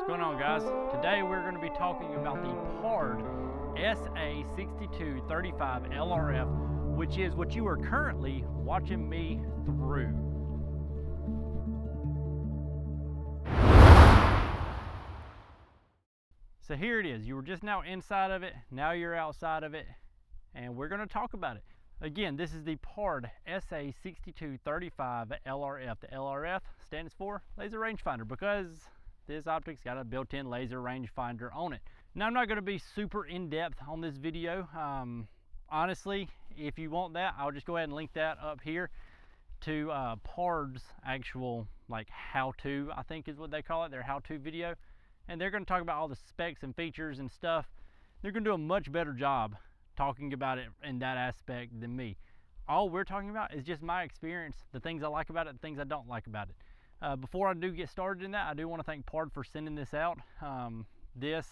What's going on, guys? Today we're going to be talking about the PARD SA62-35 LRF, which is what you are currently watching me through. So here it is. You were just now inside of it, now you're outside of it, and we're going to talk about it. Again, this is the PARD SA62-35 LRF. The LRF stands for laser rangefinder because this optic's got a built-in laser rangefinder on it. Now, I'm not going to be super in-depth on this video. Honestly, if you want that, I'll just go ahead and link that up here to PARD's actual like how-to, I think is what they call it, their how-to video. And they're going to talk about all the specs and features and stuff. They're going to do a much better job talking about it in that aspect than me. All we're talking about is just my experience, the things I like about it, the things I don't like about it. Before I do get started in that, I do want to thank PARD for sending this out. This,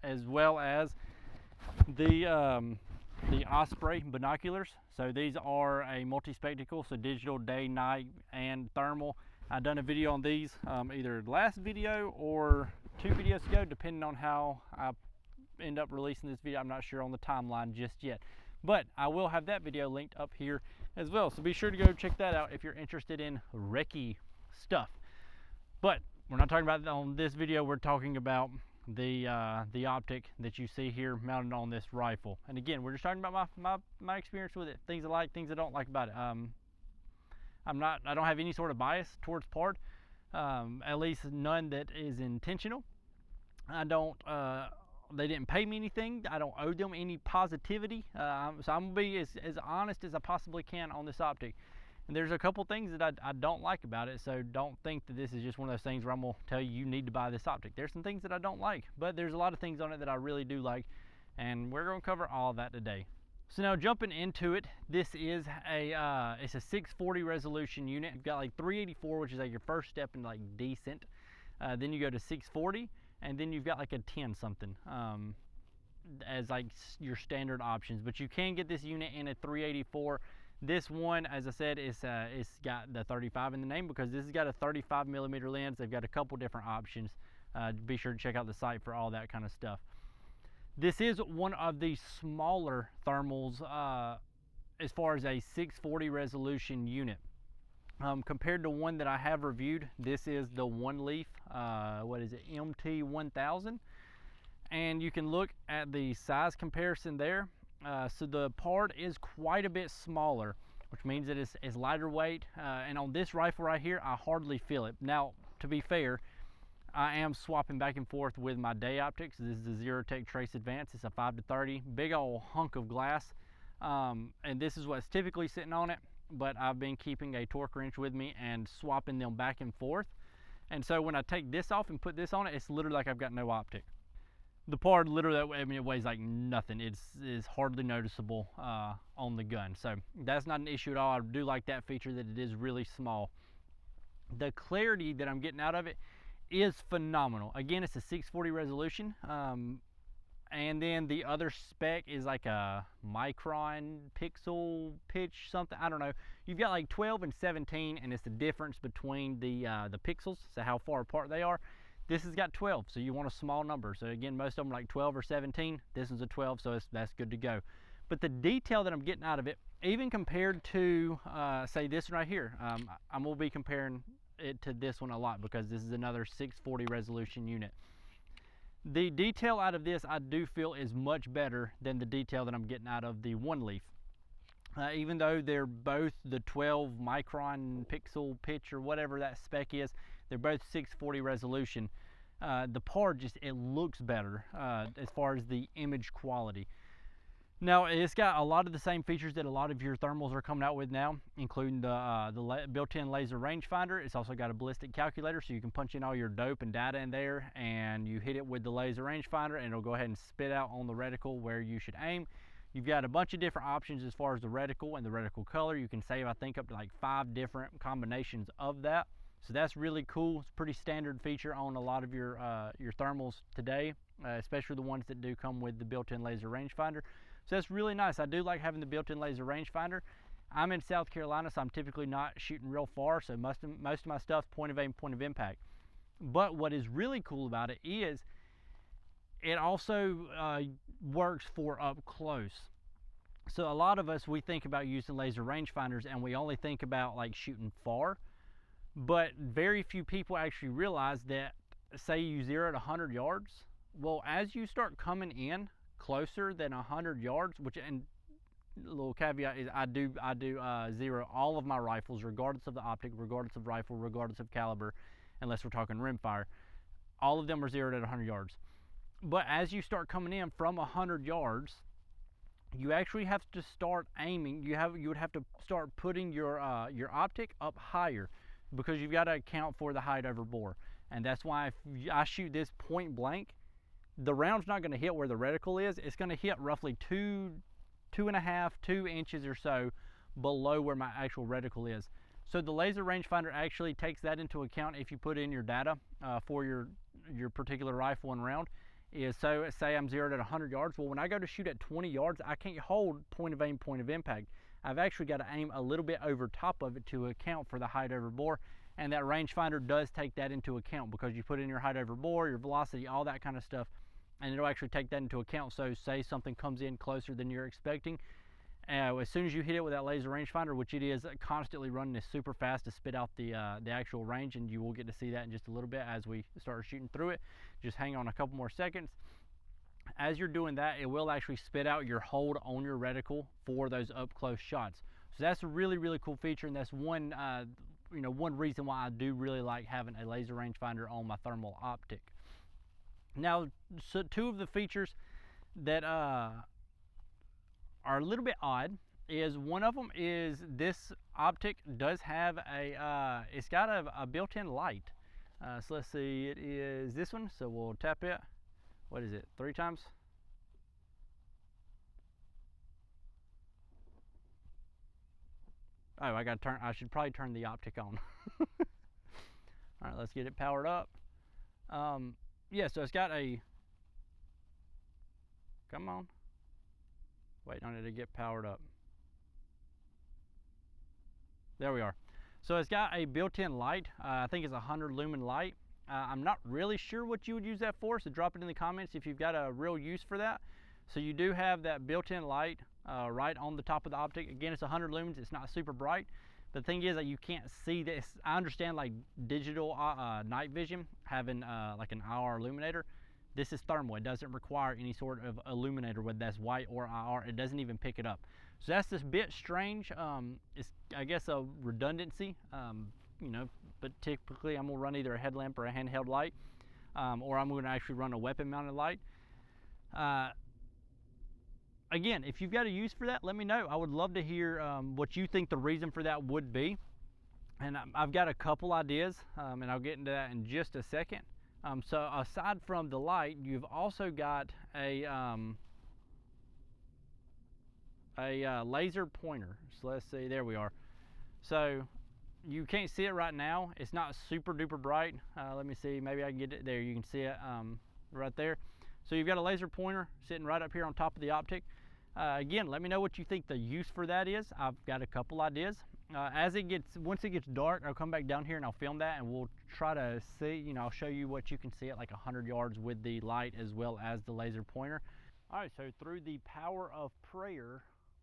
as well as the Osprey binoculars. So these are a multi-spectacle, so digital, day, night, and thermal. I've done a video on these either last video or 2 videos ago, depending on how I end up releasing this video. I'm not sure on the timeline just yet, but I will have that video linked up here as well. So be sure to go check that out if you're interested in recce stuff. But we're not talking about that on this video. We're talking about the optic that you see here mounted on this rifle. And again, we're just talking about my experience with it, things I like, things I don't like about it. I don't have any sort of bias towards PARD, at least none that is intentional. I don't they didn't pay me anything. I don't owe them any positivity. So I'm gonna be as honest as I possibly can on this optic. And there's a couple things that I don't like about it, so don't think that this is just one of those things where I'm going to tell you need to buy this optic. There's some things that I don't like, but there's a lot of things on it that I really do like, and we're going to cover all of that today. So now jumping into it, this is it's a 640 resolution unit. You've got like 384, which is like your first step in like decent. Then you go to 640, and then you've got like a 10 something as like your standard options. But you can get this unit in a 384. This one, as I said, it's got the 35 in the name because this has got a 35 millimeter lens. They've got a couple different options. Be sure to check out the site for all that kind of stuff. This is one of the smaller thermals as far as a 640 resolution unit. Compared to one that I have reviewed, this is the one leaf, what is it, MT1000. And you can look at the size comparison there. So the PARD is quite a bit smaller, which means that it's lighter weight. And on this rifle right here, I hardly feel it. Now, to be fair, I am swapping back and forth with my day optics. This is the Zerotech Trace Advance. It's a 5-30, big old hunk of glass. And this is what's typically sitting on it, but I've been keeping a torque wrench with me and swapping them back and forth. And so when I take this off and put this on it, it's literally like I've got no optic. The PARD literally, I mean, it weighs like nothing. It's hardly noticeable on the gun. So that's not an issue at all. I do like that feature that it is really small. The clarity that I'm getting out of it is phenomenal. Again, it's a 640 resolution. And then the other spec is like a micron pixel pitch something. I don't know. You've got like 12 and 17, and it's the difference between the pixels, so how far apart they are. This has got 12, so you want a small number. So again, most of them are like 12 or 17. This is a 12, so that's good to go. But the detail that I'm getting out of it, even compared to, say, this one right here, I'm going to be comparing it to this one a lot because this is another 640 resolution unit. The detail out of this, I do feel, is much better than the detail that I'm getting out of the one leaf. Even though they're both the 12 micron pixel pitch or whatever that spec is, they're both 640 resolution. The PARD just, it looks better as far as the image quality. Now, it's got a lot of the same features that a lot of your thermals are coming out with now, including the built-in laser rangefinder. It's also got a ballistic calculator, so you can punch in all your dope and data in there, and you hit it with the laser rangefinder, and it'll go ahead and spit out on the reticle where you should aim. You've got a bunch of different options as far as the reticle and the reticle color. You can save, I think, up to like 5 different combinations of that. So that's really cool. It's a pretty standard feature on a lot of your thermals today, especially the ones that do come with the built-in laser rangefinder. So that's really nice. I do like having the built-in laser rangefinder. I'm in South Carolina, so I'm typically not shooting real far, so most of my stuff point of aim, point of impact. But what is really cool about it is it also works for up close. So a lot of us, we think about using laser rangefinders and we only think about like shooting far, but very few people actually realize that, say you zero at 100 yards, well, as you start coming in closer than 100 yards, which, and a little caveat is I do zero all of my rifles regardless of the optic, regardless of rifle, regardless of caliber, unless we're talking rimfire. All of them are zeroed at 100 yards. But as you start coming in from 100 yards, you actually have to start aiming. You would have to start putting your optic up higher, because you've got to account for the height over bore. And that's why if I shoot this point blank, the round's not going to hit where the reticle is. It's going to hit roughly 2 inches or so below where my actual reticle is. So the laser rangefinder actually takes that into account if you put in your data for your particular rifle and round. Is, so say I'm zeroed at 100 yards. Well, when I go to shoot at 20 yards, I can't hold point of aim, point of impact. I've actually got to aim a little bit over top of it to account for the height over bore. And that rangefinder does take that into account, because you put in your height over bore, your velocity, all that kind of stuff, and it'll actually take that into account. So say something comes in closer than you're expecting, as soon as you hit it with that laser rangefinder, which it is constantly running this super fast to spit out the actual range, and you will get to see that in just a little bit as we start shooting through it. Just hang on a couple more seconds. As you're doing that, it will actually spit out your hold on your reticle for those up close shots. So that's a really, really cool feature, and that's one one reason why I do really like having a laser rangefinder on my thermal optic. Now, so two of the features that are a little bit odd is, one of them is this optic does have a it's got a built-in light. So let's see, it is this one. So we'll tap it. What is it, 3 times? Oh, I should probably turn the optic on. All right, let's get it powered up. Yeah, so it's got a, come on, wait on it to get powered up. There we are. So it's got a built-in light. I think it's a 100 lumen light. I'm not really sure what you would use that for, so drop it in the comments if you've got a real use for that. So you do have that built-in light right on the top of the optic. Again, it's 100 lumens. It's not super bright. The thing is that you can't see this. I understand like digital night vision, having like an IR illuminator. This is thermal. It doesn't require any sort of illuminator, whether that's white or IR. It doesn't even pick it up. So that's this bit strange. It's, I guess, a redundancy, but typically I'm gonna run either a headlamp or a handheld light, or I'm gonna actually run a weapon mounted light. Again, if you've got a use for that, let me know. I would love to hear what you think the reason for that would be. And I've got a couple ideas, and I'll get into that in just a second. So aside from the light, you've also got a laser pointer. So let's see, there we are. So you can't see it right now. It's not super duper bright. Let me see, maybe I can get it there. You can see it right there. So you've got a laser pointer sitting right up here on top of the optic. Again, let me know what you think the use for that is. I've got a couple ideas. Once it gets dark, I'll come back down here and I'll film that, and we'll try to see, I'll show you what you can see at like 100 yards with the light as well as the laser pointer. All right, so through the power of prayer,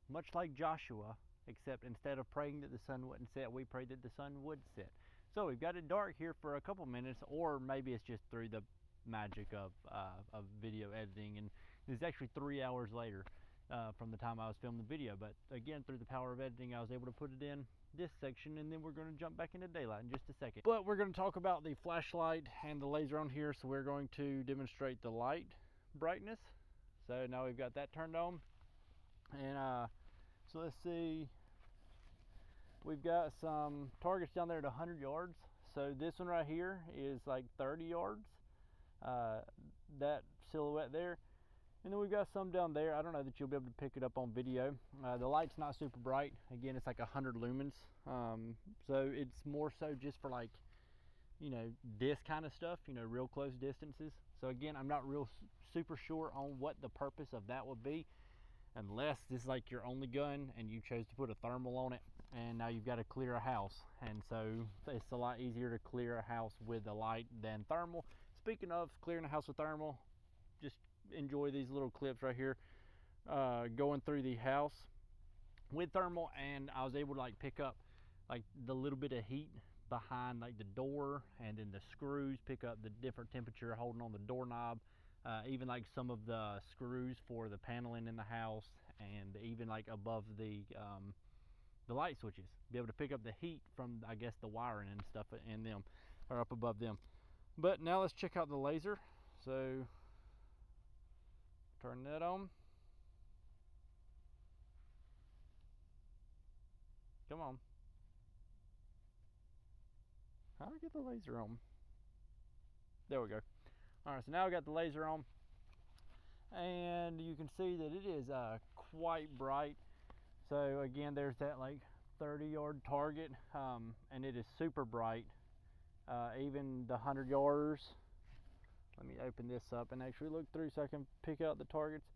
much like Joshua, except instead of praying that the sun wouldn't set, we prayed that the sun would set. So we've got it dark here for a couple minutes, or maybe it's just through the magic of video editing, and it's actually 3 hours later from the time I was filming the video. But again, through the power of editing, I was able to put it in this section, and then we're going to jump back into daylight in just a second. But we're going to talk about the flashlight and the laser on here. So we're going to demonstrate the light brightness. So now we've got that turned on, and so let's see, we've got some targets down there at 100 yards. So this one right here is like 30 yards, that silhouette there. And then we've got some down there. I don't know that you'll be able to pick it up on video. The light's not super bright. Again, it's like 100 lumens. So it's more so just for like, this kind of stuff, real close distances. So again, I'm not real super sure on what the purpose of that would be, unless this is like your only gun and you chose to put a thermal on it. and now you've got to clear a house. And so it's a lot easier to clear a house with a light than thermal. Speaking of clearing a house with thermal, just enjoy these little clips right here, going through the house with thermal, and I was able to like pick up like the little bit of heat behind like the door, and then the screws pick up the different temperature holding on the doorknob, even like some of the screws for the paneling in the house, and even like above the light switches, be able to pick up the heat from, I guess, the wiring and stuff in them, or up above them. But now let's check out the laser. So turn that on. Come on. How do I get the laser on? There we go. All right, so now I got the laser on, and you can see that it is quite bright. So again, there's that like 30-yard target, and it is super bright. Even the 100-yarders. Let me open this up and actually look through so I can pick out the targets.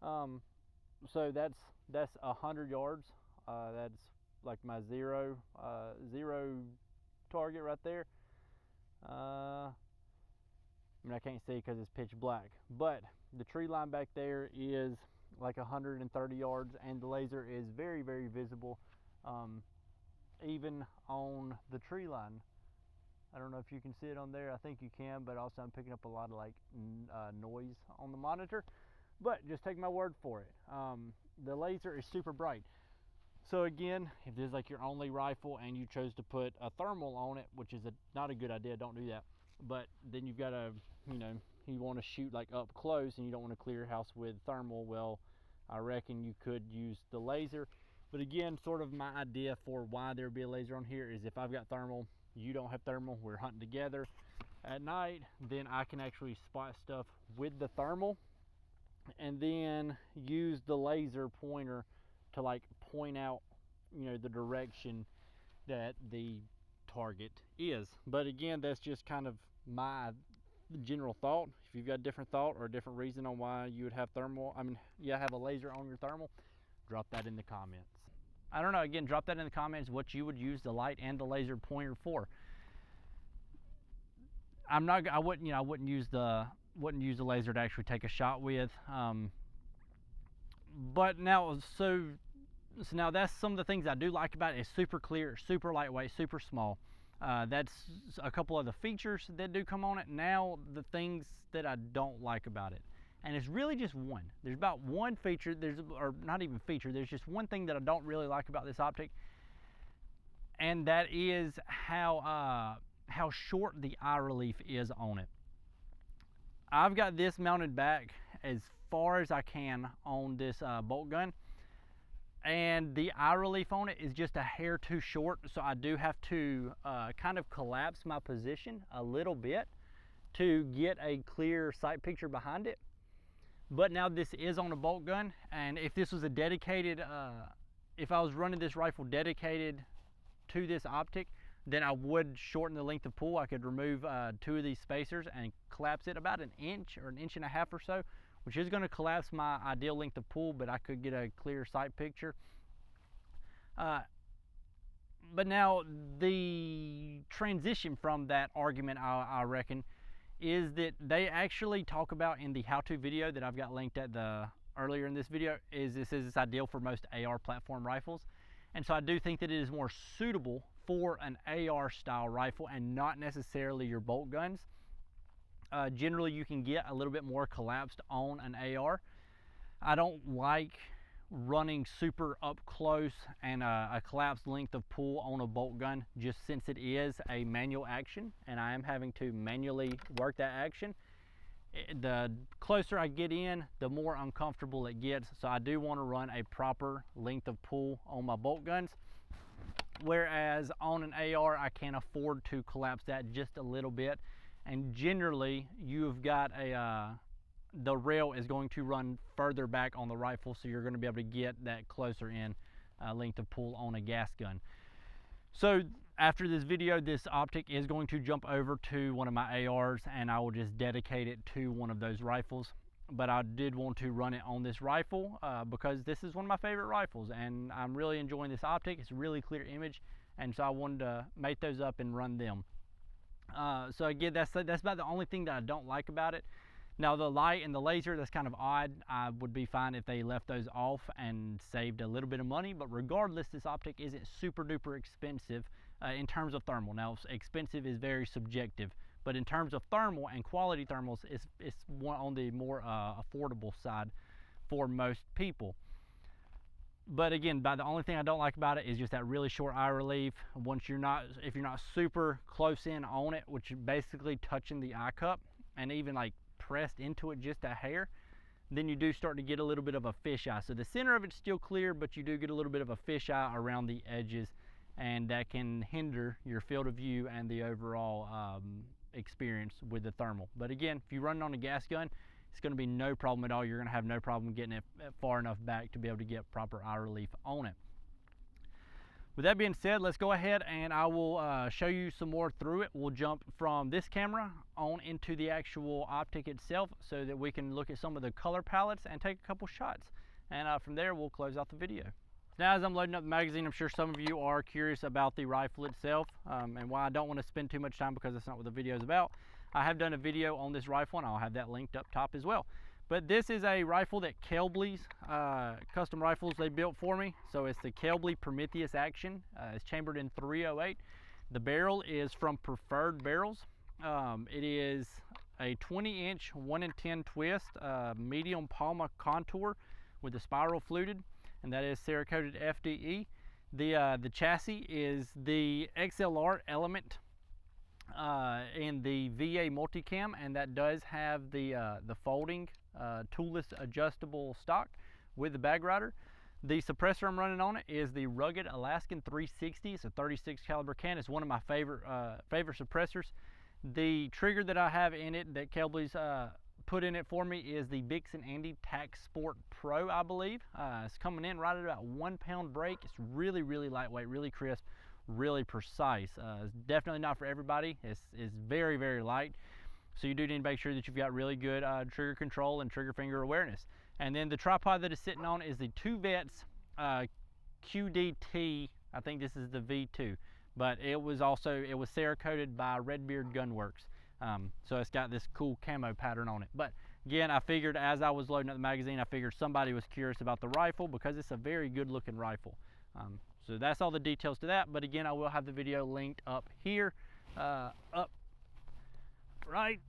So that's 100 yards. That's like my zero target right there. I mean, I can't see because it's pitch black, but the tree line back there is like 130 yards, and the laser is very, very visible, even on the tree line. I don't know if you can see it on there. I think you can, but also I'm picking up a lot of like noise on the monitor. But just take my word for it. The laser is super bright. So again, if this is like your only rifle and you chose to put a thermal on it, which is not a good idea, don't do that. But then you've got to, you want to shoot like up close and you don't want to clear your house with thermal. Well, I reckon you could use the laser. But again, sort of my idea for why there would be a laser on here is if I've got thermal, you don't have thermal, we're hunting together at night, then I can actually spot stuff with the thermal and then use the laser pointer to like point out, the direction that the target is. But again, that's just kind of my general thought. If you've got a different thought or a different reason on why you would have have a laser on your thermal, drop that in the comments. I don't know, again, drop that in the comments what you would use the light and the laser pointer for. I wouldn't use the laser to actually take a shot with. But now, so now that's some of the things I do like about it. It's super clear, super lightweight, super small. That's a couple of the features that do come on it. Now the things that I don't like about it, and it's really just one. There's about one feature, or not even feature, there's just one thing that I don't really like about this optic, and that is how short the eye relief is on it. I've got this mounted back as far as I can on this bolt gun, and the eye relief on it is just a hair too short, so I do have to kind of collapse my position a little bit to get a clear sight picture behind it. But now this is on a bolt gun, and if this was a dedicated, if I was running this rifle dedicated to this optic, then I would shorten the length of pull. I could remove 2 of these spacers and collapse it about an inch or an inch and a half or so, which is going to collapse my ideal length of pull, but I could get a clear sight picture. But now the transition from that argument, I reckon, is that they actually talk about in the how-to video that I've got linked at earlier in this video, is this is ideal for most AR platform rifles. And so I do think that it is more suitable for an AR style rifle and not necessarily your bolt guns. Generally you can get a little bit more collapsed on an AR. I don't like running super up close and a collapsed length of pull on a bolt gun, just since it is a manual action and I am having to manually work that action. The closer I get in, the more uncomfortable it gets. So I do want to run a proper length of pull on my bolt guns, whereas on an AR I can afford to collapse that just a little bit. And generally you've got the rail is going to run further back on the rifle, so you're going to be able to get that closer in length of pull on a gas gun. So after this video, this optic is going to jump over to one of my ARs and I will just dedicate it to one of those rifles. but I did want to run it on this rifle because this is one of my favorite rifles, and I'm really enjoying this optic. It's a really clear image, and so I wanted to make those up and run them. So again, that's about the only thing that I don't like about it. Now the light and the laser, that's kind of odd. I would be fine if they left those off and saved a little bit of money, but regardless, this optic isn't super duper expensive in terms of thermal. Now expensive is very subjective, but in terms of thermal and quality thermals, it's one on the more affordable side for most people. But again, the only thing I don't like about it is just that really short eye relief. If you're not super close in on it, which is basically touching the eye cup and even like pressed into it just a hair, then you do start to get a little bit of a fisheye. So the center of it's still clear, but you do get a little bit of a fisheye around the edges, and that can hinder your field of view and the overall experience with the thermal. But again, if you run it on a gas gun, it's going to be no problem at all. You're going to have no problem getting it far enough back to be able to get proper eye relief on it. With that being said, let's go ahead and I will show you some more through it. We'll jump from this camera on into the actual optic itself so that we can look at some of the color palettes and take a couple shots. And from there, we'll close out the video. Now, as I'm loading up the magazine, I'm sure some of you are curious about the rifle itself and why I don't want to spend too much time, because that's not what the video is about. I have done a video on this rifle, and I'll have that linked up top as well. But this is a rifle that Kelbley's custom rifles they built for me. So it's the Kelbley Prometheus Action. It's chambered in 308. The barrel is from Preferred Barrels. It is a 20-inch 1-in-10 twist, medium Palma contour with the spiral fluted, and that is Cerakoted FDE. The chassis is the XLR Element in the VA multicam, and that does have the folding toolless adjustable stock with the bag rider. The suppressor I'm running on it is the Rugged Alaskan 360. It's a 36 caliber can. It's one of my favorite suppressors. The trigger that I have in it that Kelbley's put in it for me is the Vixen Andy Tac Sport Pro, I believe. It's coming in right at about 1 pound break. It's really, really lightweight, really crisp, really precise. It's definitely not for everybody. It's very, very light. So you do need to make sure that you've got really good trigger control and trigger finger awareness. And then the tripod that it's sitting on is the Two Vets QDT. I think this is the V2, but it was Cerakoted by Redbeard Gunworks. So it's got this cool camo pattern on it. But again, I figured as I was loading up the magazine, I figured somebody was curious about the rifle because it's a very good looking rifle. So that's all the details to that. But again, I will have the video linked up here, up right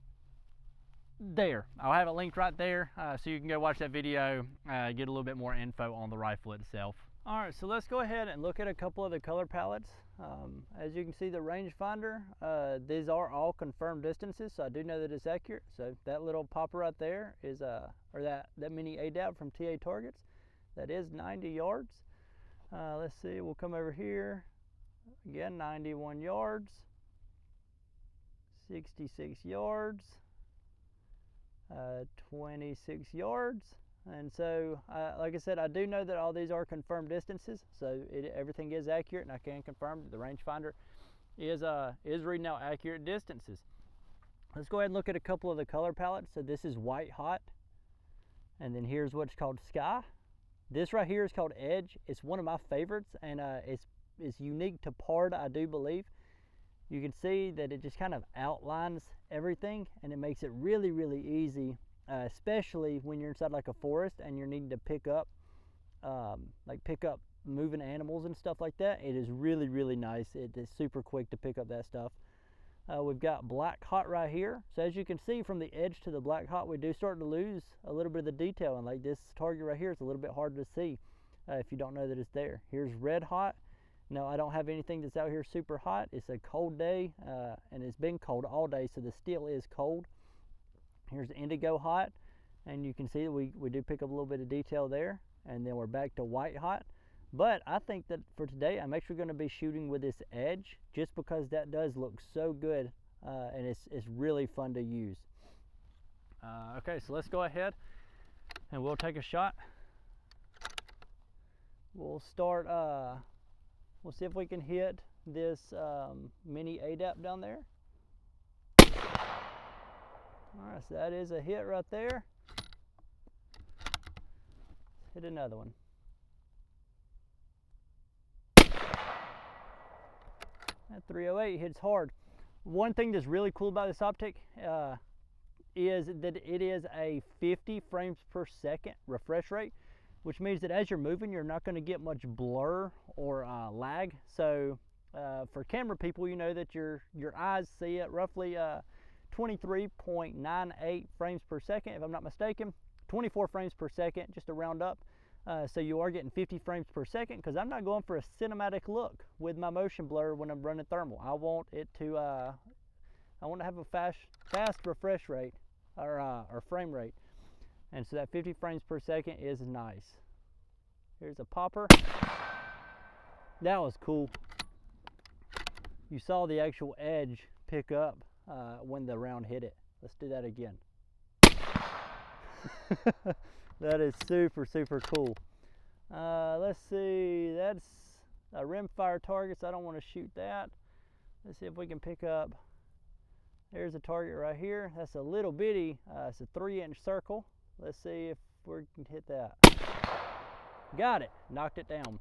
there. I'll have it linked right there so you can go watch that video, get a little bit more info on the rifle itself. All right, so let's go ahead and look at a couple of the color palettes. As you can see, the rangefinder, these are all confirmed distances, so I do know that it's accurate. So that little popper right there is, or that mini ADAP from TA Targets, that is 90 yards. Let's see, we'll come over here, again, 91 yards, 66 yards, 26 yards. And so, like I said, I do know that all these are confirmed distances, so everything is accurate, and I can confirm that the rangefinder is reading out accurate distances. Let's go ahead and look at a couple of the color palettes. So this is White Hot, and then here's what's called Sky. This right here is called Edge. It's one of my favorites, and it's unique to PARD, I do believe. You can see that it just kind of outlines everything, and it makes it really, really easy, especially when you're inside like a forest and you're needing to pick up moving animals and stuff like that. It is really, really nice. It is super quick to pick up that stuff. We've got Black Hot right here. So as you can see from the edge to the Black Hot, we do start to lose a little bit of the detail, and like this target right here is a little bit hard to see if you don't know that it's there. Here's Red Hot. No, I don't have anything that's out here super hot. It's a cold day, and it's been cold all day, so the steel is cold. Here's Indigo Hot, and you can see that we do pick up a little bit of detail there, and then we're back to White Hot. But I think that for today, I'm actually going to be shooting with this Edge, just because that does look so good, and it's really fun to use. Okay, so let's go ahead and we'll take a shot. We'll start, we'll see if we can hit this mini ADAP down there. All right, so that is a hit right there. Hit another one. That 308 hits hard. One thing that's really cool about this optic is that it is a 50 frames per second refresh rate, which means that as you're moving, you're not going to get much blur or lag. So for camera people, you know that your eyes see at roughly 23.98 frames per second, if I'm not mistaken. 24 frames per second, just to round up. So you are getting 50 frames per second, because I'm not going for a cinematic look with my motion blur when I'm running thermal. I want it to I want to have a fast refresh rate or frame rate, and so that 50 frames per second is nice. Here's a popper. That was cool. You saw the actual edge pick up when the round hit it. Let's do that again. That is super, super cool. Let's see, that's a rimfire target, so I don't want to shoot that. Let's see if we can pick up. There's a target right here. That's a little bitty, it's a 3-inch circle. Let's see if we can hit that. Got it, knocked it down.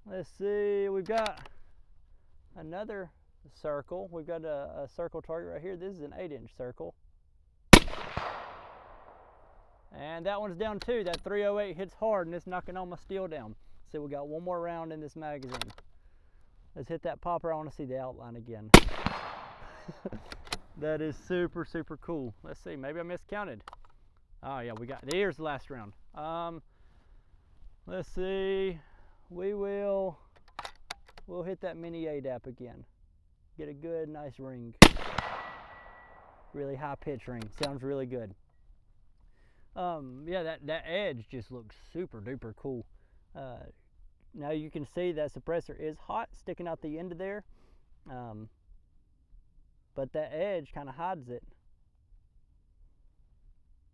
Let's see, we've got another circle. We've got a circle target right here. This is an 8-inch circle. And that one's down too. That 308 hits hard and it's knocking all my steel down. So we got one more round in this magazine. Let's hit that popper. I want to see the outline again. That is super, super cool. Let's see, maybe I miscounted. Oh yeah, here's the last round. Let's see, we'll hit that mini ADAP again. Get a good, nice ring. Really high pitch ring, sounds really good. Yeah, that edge just looks super duper cool. Now you can see that suppressor is hot, sticking out the end of there, but that edge kind of hides it.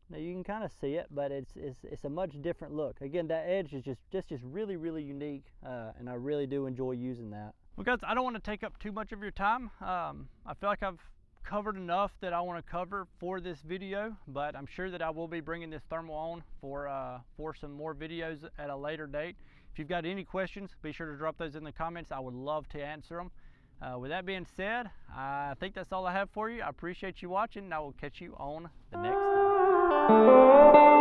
Now you can kind of see it, but it's a much different look. Again, that edge is just really, really unique, and I really do enjoy using that. Well guys, I don't want to take up too much of your time. I feel like I've covered enough that I want to cover for this video, but I'm sure that I will be bringing this thermal on for some more videos at a later date. If you've got any questions, be sure to drop those in the comments. I would love to answer them. With that being said, I think that's all I have for you. I appreciate you watching, and I will catch you on the next time.